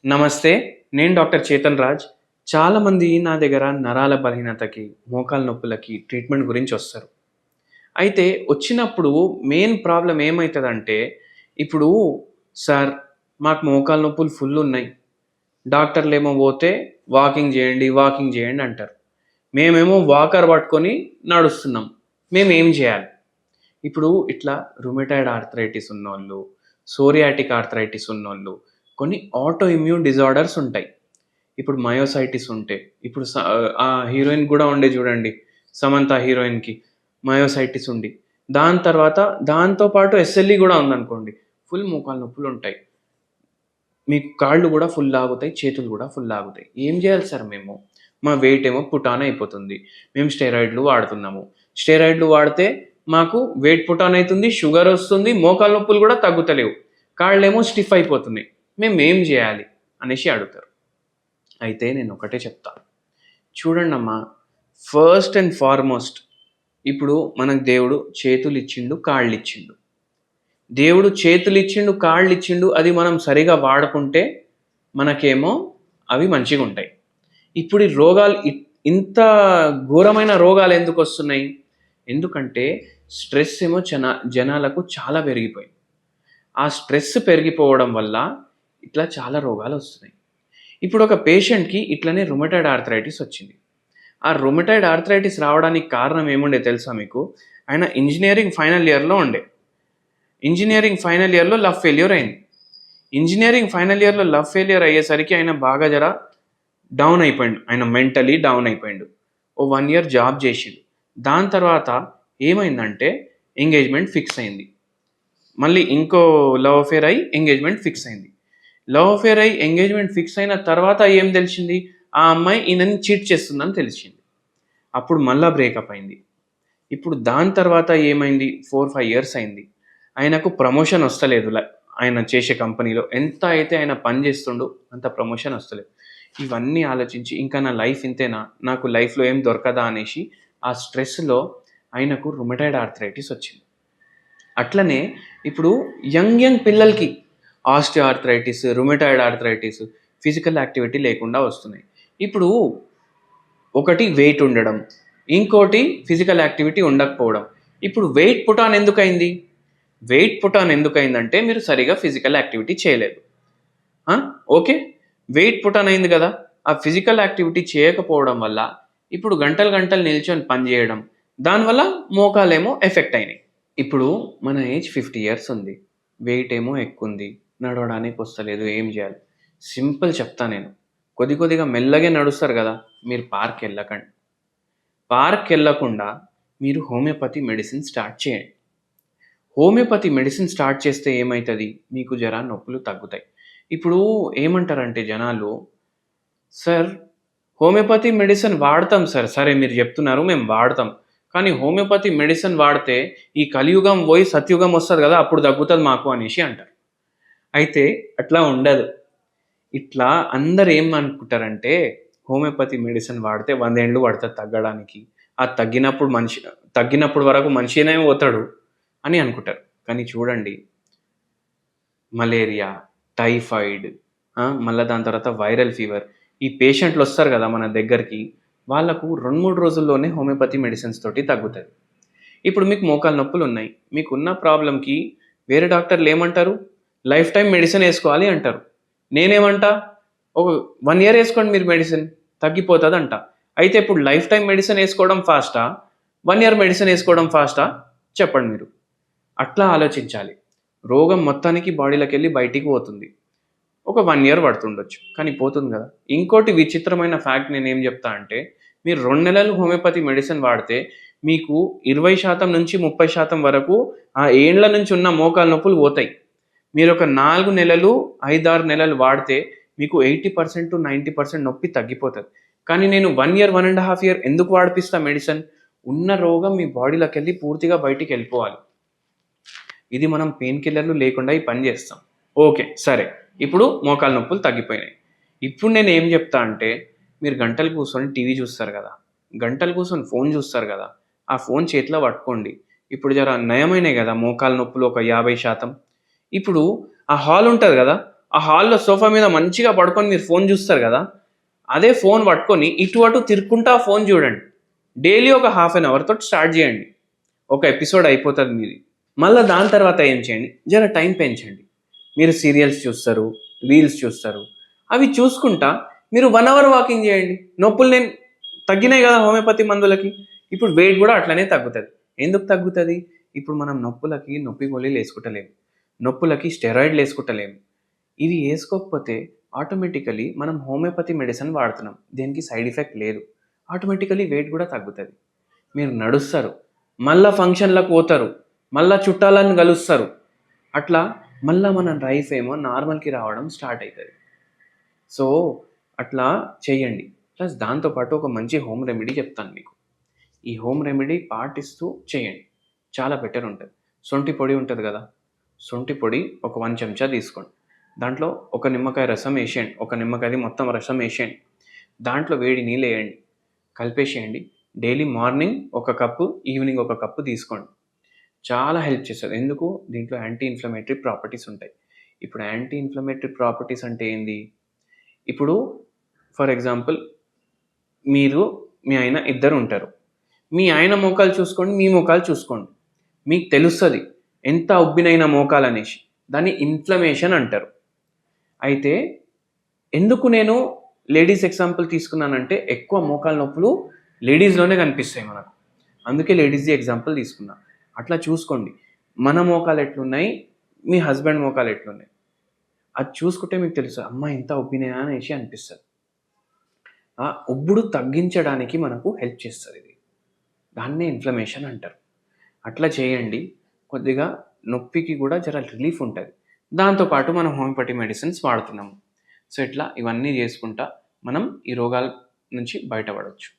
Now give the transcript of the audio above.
నమస్తే. నేను డాక్టర్ చేతన్ రాజ్. చాలామంది నా దగ్గర నరాల బలహీనతకి, మోకాలు నొప్పులకి ట్రీట్మెంట్ గురించి వస్తారు. అయితే వచ్చినప్పుడు మెయిన్ ప్రాబ్లమ్ ఏమైతదంటే, ఇప్పుడు సార్ మాకు మోకాలు నొప్పులు ఫుల్ ఉన్నాయి. డాక్టర్లేమో పోతే వాకింగ్ చేయండి అంటారు. మేమేమో వాకర్ పట్టుకొని నడుస్తున్నాం. మేమేం చేయాలి? ఇప్పుడు ఇట్లా రుమటాయిడ్ ఆర్థరైటిస్ ఉన్నోళ్ళు, సోరియాటిక్ ఆర్థరైటిస్ ఉన్నోళ్ళు, కొన్ని ఆటో ఇమ్యూన్ డిజార్డర్స్ ఉంటాయి. ఇప్పుడు మయోసైటిస్ ఉంటే, ఇప్పుడు ఆ హీరోయిన్ కూడా ఉండే చూడండి, సమంత హీరోయిన్‌కి మయోసైటిస్ ఉండి, దాని తర్వాత దాంతో పాటు ఎస్ఎల్ఈ కూడా ఉందనుకోండి, ఫుల్ మోకాలు నొప్పులుంటాయి. మీకు కాళ్ళు కూడా ఫుల్ లాగుతాయి, చేతులు కూడా ఫుల్ లాగుతాయి. ఏం చేయాలి సార్ మేము? మా వెయిట్ ఏమో పుట్ ఆన్ అయిపోతుంది. మేము స్టెరాయిడ్‌లు వాడుతున్నాము. స్టెరాయిడ్‌లు వాడితే మాకు వెయిట్ పుట్ ఆన్ అయితుంది, షుగర్ వస్తుంది, మోకాలు నొప్పులు కూడా తగ్గుతలేవు. కాళ్ళేమో స్టిఫ్ అయిపోతున్నాయి. మేమేం చేయాలి? అనేసి అడుగుతారు. అయితే నేను ఒకటే చెప్తా. చూడండమ్మా, ఫస్ట్ అండ్ ఫార్మోస్ట్ ఇప్పుడు మనకు దేవుడు చేతులిచ్చిండు, కాళ్ళిచ్చిండు. దేవుడు చేతులిచ్చిండు, కాళ్ళిచ్చిండు, అది మనం సరిగా వాడుకుంటే మనకేమో అవి మంచిగుంటాయి. ఇప్పుడు ఈ రోగాలు ఇంత ఘోరమైన రోగాలు ఎందుకొస్తున్నాయి? ఎందుకంటే స్ట్రెస్ ఏమో జనాలకు చాలా పెరిగిపోయింది. ఆ స్ట్రెస్ పెరిగిపోవడం వల్ల ఇట్లా చాలా రోగాలొస్తున్నాయి. ఇప్పుడు ఒక పేషెంట్‌కి ఇట్లనే రుమటాయిడ్ ఆర్థరైటిస్ వచ్చింది. ఆ రుమటాయిడ్ ఆర్థరైటిస్ రావడానికి కారణం ఏముండే తెలుసా మీకు? ఆయన ఇంజినీరింగ్ ఫైనల్ ఇయర్‌లో ఉండే. ఇంజినీరింగ్ ఫైనల్ ఇయర్‌లో లవ్ ఫెయిల్యూర్ అయింది. ఇంజినీరింగ్ ఫైనల్ ఇయర్‌లో లవ్ ఫెయిల్యూర్ అయ్యేసరికి ఆయన బాగా డౌన్ అయిపోయిండు. ఆయన మెంటలీ డౌన్ అయిపోయిండు. ఓ 1 ఇయర్ జాబ్ చేసిండు. దాని తర్వాత ఏమైందంటే ఎంగేజ్‌మెంట్ ఫిక్స్ అయింది. మళ్ళీ ఇంకో లవ్ అఫేర్ అయ్యి ఎంగేజ్‌మెంట్ ఫిక్స్ అయింది. లవ్ అఫేర్ అయ్యి ఎంగేజ్‌మెంట్ ఫిక్స్ అయిన తర్వాత ఏం తెలిసింది? ఆ అమ్మాయి ఈయనని చీట్ చేస్తుందని తెలిసింది. అప్పుడు మళ్ళా బ్రేకప్ అయింది. ఇప్పుడు దాని తర్వాత ఏమైంది? 4, 5 ఇయర్స్ అయింది. ఆయనకు ప్రమోషన్ వస్తలేదు. ఆయన చేసే కంపెనీలో. ఎంత అయితే ఆయన పని చేస్తుండో అంత ప్రమోషన్ వస్తలేదు. ఇవన్నీ ఆలోచించి ఇంకా నా లైఫ్ ఇంతేనా? నాకు లైఫ్‌లో ఏం దొరకదా అనేసి ఆ స్ట్రెస్‌లో ఆయనకు రుమటాయిడ్ ఆర్థరైటిస్ వచ్చింది. అట్లనే ఇప్పుడు యంగ్ పిల్లలకి osteo arthritis, rheumatoid arthritis, physical activity లేకుండా వస్తున్నాయి. ఇప్పుడు ఒకటి వెయిట్ ఉండడం, ఇంకోటి ఫిజికల్ యాక్టివిటీ ఉండకపోవడం. ఇప్పుడు వెయిట్ పుట్ ఆన్ ఎందుకయింది? వెయిట్ పుట్ ఆన్ ఎందుకయిందంటే మీరు సరిగ్గా ఫిజికల్ యాక్టివిటీ చేయలేదు. ఓకే. వెయిట్ పుట్ ఆన్ అయింది కదా! ఆ ఫిజికల్ యాక్టివిటీ చేయకపోవడం వల్ల ఇప్పుడు గంటలు నిల్చొని పని చేయడం, దానివల్ల మోకాలేమో ఎఫెక్ట్ అయినాయి. ఇప్పుడు మన ఏజ్ 50 ఇయర్స్ ఉంది. వెయిట్ ఏమో ఎక్కువుంది. నడవడానికి వస్తలేదు. ఏం జేయాలి? సింపుల్ చెప్తా నేను. కొద్దిగా మెల్లగే నడుస్తారు గదా! మీరు పార్క్‌కెళ్ళకండి. పార్క్‌కెళ్ళకుండా మీరు హోమియోపతి మెడిసిన్ స్టార్ట్ చేయండి. హోమియోపతి మెడిసిన్ స్టార్ట్ చేస్తే ఏమైతది? మీకు జర నొప్పులు తగ్గుతాయి. ఇప్పుడు ఏమంటారంటే జనాలు, "సార్ హోమియోపతి మెడిసిన్ వాడతాం సార్." సరే మీరు జెప్తున్నారు మేము వాడతాం. కానీ హోమియోపతి మెడిసిన్ వాడితే ఈ కలియుగం పోయి సత్యుగం వస్తది గదా! అప్పుడు తగ్గుతది మాకు అనేసి అంటారు. అయితే అట్లా ఉండదు. ఇట్లా అందరూ ఏమనుకుంటారంటే హోమియోపతి మెడిసిన్ వాడితే 100 ఏండ్లు పడతది తగ్గడానికి. తగ్గినప్పుడు వరకు మనిషినే పోతాడు అని అనుకుంటారు. కానీ చూడండి, మలేరియా, టైఫాయిడ్, మళ్ళా దాని తర్వాత వైరల్ ఫీవర్, ఈ పేషెంట్‌లొస్తారు గదా మన దగ్గరికి, వాళ్ళకు 2, 3 రోజుల్లోనే హోమియోపతి మెడిసిన్స్ తోటి తగ్గుతది. ఇప్పుడు మీకు మోకాలు నొప్పులున్నాయి. మీకున్న ప్రాబ్లమ్‌కి వేరే డాక్టర్‌లేమంటారు? లైఫ్ టైమ్ మెడిసిన్ ఏసుకోవాలి అంటారు. నేనేమంటా? ఒక 1 ఇయర్ ఏసుకోండి మీరు మెడిసిన్ తగ్గిపోతదంటా. అయితే ఇప్పుడు లైఫ్ టైమ్ మెడిసిన్ ఏసుకోవడం ఫాస్టా? 1 ఇయర్ మెడిసిన్ ఏసుకోవడం ఫాస్టా? చెప్పండి మీరు. అట్లా ఆలోచించాలి. రోగం మొత్తానికి బాడీలోకెళ్ళి బయటికి పోతుంది. ఒక 1 ఇయర్ పడుతుండొచ్చు. కానీ పోతుంది గదా! ఇంకోటి విచిత్రమైన ఫ్యాక్ట్ నేనేం జెప్తా అంటే, మీరు 2 నెలలు హోమియోపతి మెడిసిన్ వాడితే, మీకు 20% నుంచి 30% వరకు ఆ ఏండ్ల నుంచి ఉన్న మోకాలు నొప్పులు పోతాయి. మీరొక 4 నెలలు, 5, 6 నెలలు వాడితే, మీకు 80% నొప్పి తగ్గిపోతది. కానీ నేను 1 ఇయర్, 1 ½ ఇయర్ ఎందుకు వాడిపిస్తా మెడిసిన్? ఉన్న రోగం మీ బాడీలోకెళ్ళి పూర్తిగా బయటికెళ్ళిపోవాలి. ఇది మనం పెయిన్ కిల్లర్‌లు లేకుండా ఈ పని జేస్తాం. ఓకే. సరే. ఇప్పుడు మోకాలు నొప్పులు తగ్గిపోయినాయి. ఇప్పుడు నేనేం జెప్తా అంటే, మీరు గంటలు కూర్చొని టీవీ జూస్తారు గదా! గంటలు కూర్చొని ఫోను జూస్తారు గదా! ఆ ఫోను చేతిలో పట్టుకోండి. ఇప్పుడు నయమైనాయి గదా! మోకాలు నొప్పులు ఒక 50%. ఇప్పుడు ఆ హాల్ ఉంటది గదా! ఆ హాల్‌లో సోఫా మీద మంచిగా పడుకొని మీరు ఫోన్ చూస్తారు కదా! అదే ఫోన్ పట్టుకొని ఇటు అటు తిరుక్కుంటా ఫోన్ చూడండి. డైలీ ఒక హాఫ్ అన్ అవర్ తోటి స్టార్ట్ చేయండి. ఒక ఎపిసోడ్ అయిపోతది మీది. మళ్ళా దాని తర్వాత ఏం చేయండి, జర టైం పెంచండి. మీరు సీరియల్స్ చూస్తారు, రీల్స్ చూస్తారు. అవి చూసుకుంటా మీరు 1 అవర్ వాకింగ్ చేయండి. నొప్పులు తగ్గినాయి కదా హోమియోపతి మందులకి. ఇప్పుడు వెయిట్ కూడా అట్లనే తగ్గుతది. ఎందుకు తగ్గుతది? ఇప్పుడు మనం నొప్పులకి నొప్పి గోళీలు యేసుకుంటలేము. నొప్పులకి స్టెరాయిడ్‌లు యేసుకోవట్లేము. ఇవి యేసుకోకపోతే ఆటోమేటికల్లీ మనం హోమియోపతి మెడిసిన్ వాడుతున్నాం. దేనికి సైడ్ ఎఫెక్ట్ లేదు. ఆటోమేటికల్లీ వెయిట్ కూడా తగ్గుతది. మీరు నడుస్తారు. మళ్ళా ఫంక్షన్‌లకు పోతారు. మళ్ళా చుట్టాలను కలుస్తారు. అట్లా మళ్ళా మన లైఫ్ ఏమో నార్మల్‌కి రావడం స్టార్ట్ అయితది. సో, అట్లా చేయండి. ప్లస్ దాంతో పాటు ఒక మంచి హోమ్ రెమెడీ చెప్తాను మీకు. ఈ హోమ్ రెమెడీ పాటిస్తూ చేయండి. చాలా బెటర్ ఉంటది. సొంఠి పొడి ఉంటది గదా! సొంఠి పొడి ఒక 1 చెంచా తీసుకోండి. దాంట్లో ఒక నిమ్మకాయ రసం ఏసేయండి. ఒక నిమ్మకాయది మొత్తం రసం ఏసేయండి. దాంట్లో వేడి నీళ్ళేయండి. కలిపేసేయండి. డైలీ మార్నింగ్ ఒక కప్పు, ఈవినింగ్ ఒక కప్పు తీసుకోండి. చాలా హెల్ప్ చేస్తది. ఎందుకు? దీంట్లో యాంటీ ఇన్‌ఫ్లమేటరీ ప్రాపర్టీస్ ఉంటాయి. ఇప్పుడు యాంటీ ఇన్‌ఫ్లమేటరీ ప్రాపర్టీస్ అంటే ఏంది? ఇప్పుడు ఫర్ ఎగ్జాంపుల్ మీరు, మీ ఆయన ఇద్దరు ఉంటారు. మీ ఆయన మోకాలు చూసుకోండి, మీ మోకాలు చూసుకోండి. మీకు తెలుస్తది ఎంత ఉబ్బినైన మోకాలనేసి. దాన్ని ఇన్‌ఫ్లమేషన్ అంటారు. అయితే ఎందుకు నేను లేడీస్ ఎగ్జాంపుల్ తీసుకున్నానంటే ఎక్కువ మోకాలు నొప్పులు లేడీస్‌లోనే కనిపిస్తాయి మనకు. అందుకే లేడీస్‌ది ఎగ్జాంపుల్ తీసుకున్నా. అట్లా చూసుకోండి. మన మోకాలు ఎట్లున్నాయి, మీ హస్బెండ్ మోకాలు ఎట్లున్నాయి. అది చూసుకుంటే మీకు తెలుస్తది. అమ్మా! ఇంత ఉబ్బినాయా అనేసి అనిపిస్తది. ఆ ఉబ్బుడు తగ్గించడానికి మనకు హెల్ప్ చేస్తదిది. దాన్నే ఇన్‌ఫ్లమేషన్ అంటారు. అట్లా చేయండి. కొద్దిగా నొప్పికి గూడా జర రిలీఫ్ ఉంటది. దాంతో పాటు మనం హోమియోపతి మెడిసిన్స్ వాడుతున్నాము. సో, ఇట్లా ఇవన్నీ జేసుకుంటా మనం ఈ రోగాల నుంచి బయటపడొచ్చు.